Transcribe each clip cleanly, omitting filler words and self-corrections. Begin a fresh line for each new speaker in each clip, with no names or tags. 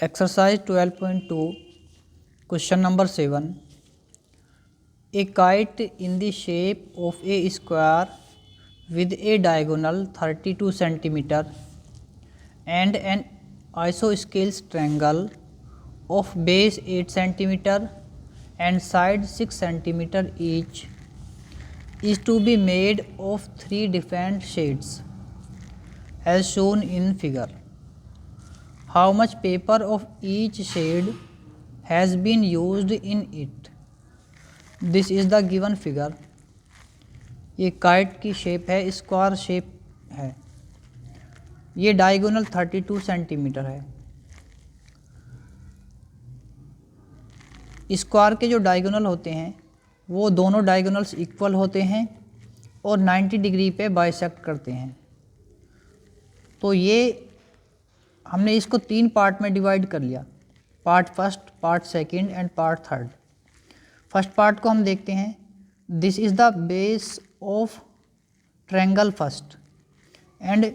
Exercise 12.2, question number 7. A kite in the shape of a square with a diagonal 32 cm and an isosceles triangle of base 8 cm and side 6 cm each is to be made of 3 different shades as shown in figure. How much paper of each shade has been used in it? This is the given figure. ये kite की shape है, square shape है, ये diagonal 32 centimetre है। Square के जो diagonal होते हैं वो दोनों डायगोनल्स इक्वल होते हैं और 90 डिग्री पे बाइसेक्ट करते हैं। तो ये हमने इसको 3 पार्ट में डिवाइड कर लिया, part first, part second and part third. First part को हम देखते हैं। This is the base of triangle first and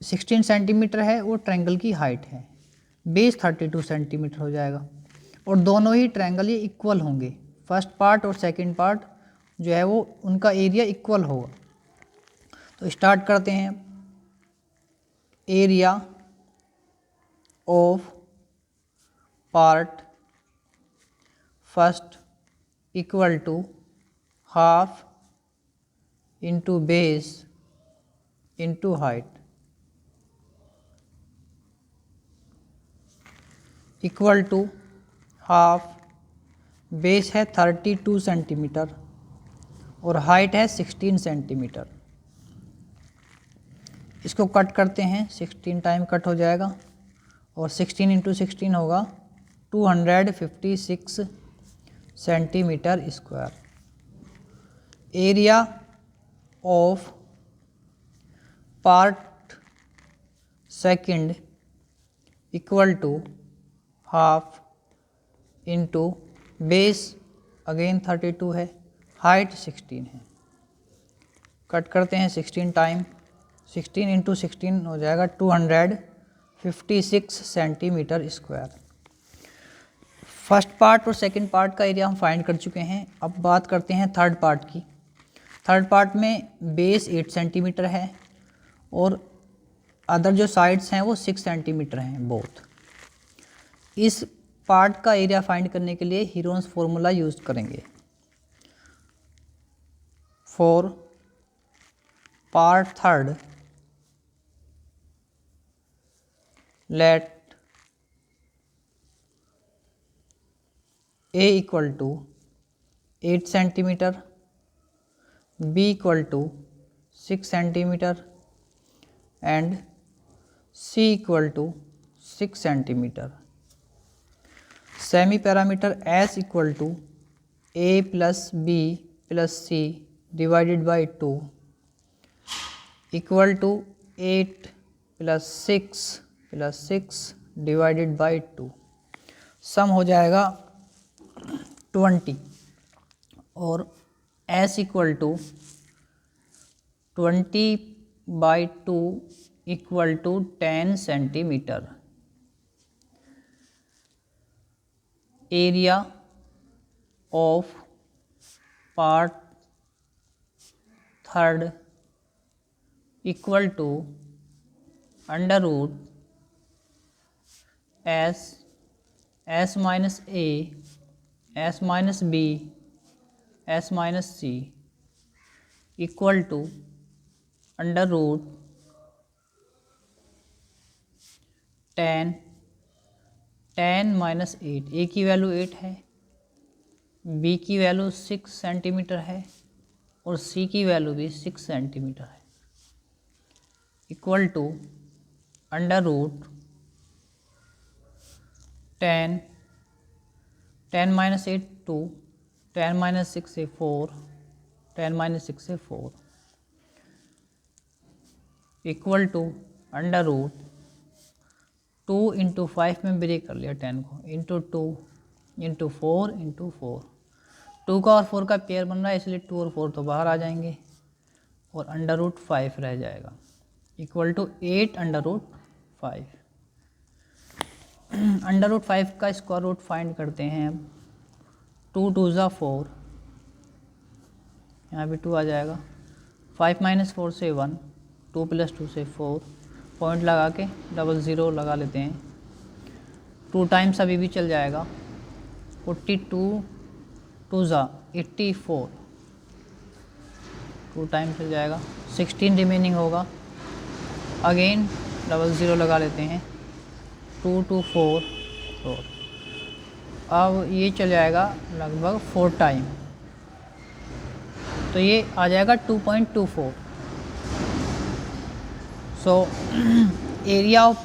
16 centimetre है, वो ट्रायंगल की हाइट है। बेस 32 सेंटीमीटर हो जाएगा और दोनों ही ट्रायंगल ये इक्वल होंगे। फर्स्ट पार्ट और सेकंड पार्ट जो है वो उनका एरिया इक्वल होगा। तो स्टार्ट करते हैं। Area of part first equal to half into base into height equal to half. Base है 32 सेंटीमीटर और हाइट है 16 सेंटीमीटर। इसको कट करते हैं, 16 टाइम कट हो जाएगा और 16 इंटू 16 होगा 256 centimetre square. Area of part second equal to half into base again 32 है, हाइट 16 है। कट करते हैं 16 टाइम, 16 इंटू 16 हो जाएगा 256 सेंटीमीटर स्क्वायर। फर्स्ट पार्ट और सेकंड पार्ट का एरिया हम फाइंड कर चुके हैं। अब बात करते हैं थर्ड पार्ट की। थर्ड पार्ट में बेस 8 सेंटीमीटर है और अदर जो साइड्स हैं वो 6 सेंटीमीटर हैं बोथ। इस पार्ट का एरिया फाइंड करने के लिए हीरोन्स फॉर्मूला यूज करेंगे। For part third let A equal to 8 centimeter, B equal to 6 centimeter and C equal to 6 centimeter. Semi parameter S equal to A plus B plus C divided by 2 equal to 8 plus 6 divided by 2। Sum हो जाएगा 20 और S equal to 20/2 equal to 10 centimetre. Area of part third equal to under root S minus A, S minus B, S minus C equal to under root 10 minus 8। A की value 8 है, B की value 6 centimetre है और C की value भी 6 centimetre है। Equal to under root 10 minus 8 2, 10 minus 6 से 4, 10 minus 6 से 4 equal to under root 2 into 5 में ब्रेक कर लिया 10 को, इंटू 2 इंटू 4 इंटू 4। 2 का और 4 का पेयर बन रहा है इसलिए 2 और 4 तो बाहर आ जाएंगे और अंडर रूट 5 रह जाएगा equal to 8 under root 5। Under root 5 का स्क्वायर रूट फाइंड करते हैं अब। 2 2 ज़ा 4, यहाँ भी 2 आ जाएगा। 5 - 4 से 1, 2 + 2 से 4, पॉइंट लगा के डबल ज़ीरो लगा लेते हैं। 2 टाइम्स अभी भी चल जाएगा। 42 2 ज़ा 84, 2 टाइम चल जाएगा। 16 रिमेनिंग होगा। अगेन डबल ज़ीरो लगा लेते हैं। 2 2 4 4, अब ये चल जाएगा लगभग 4 टाइम, तो ये आ जाएगा 2.24। So area of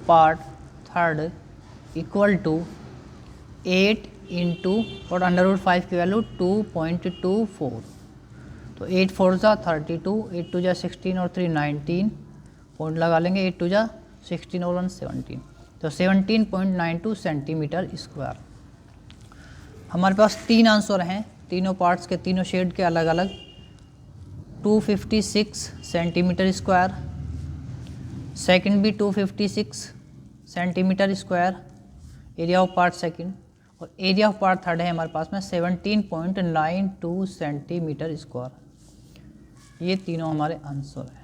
part third equal to 8 into और अंडर रूट 5 की वैल्यू 2.24, तो 8 4 ज़ा 32, 8 2 ज़ा 16 और 3 19, पॉइंट लगा लेंगे। 8 2 ज़ा 16 और 1 17, तो 17.92 सेंटीमीटर स्क्वायर। हमारे पास 3 आंसर हैं, तीनों पार्ट्स के, तीनों शेड के अलग अलग। 256 सेंटीमीटर स्क्वायर, सेकंड भी 256 centimetre square area of part second, और एरिया ऑफ पार्ट थर्ड है हमारे पास में 17.92 सेंटीमीटर स्क्वायर। ये तीनों हमारे आंसर हैं।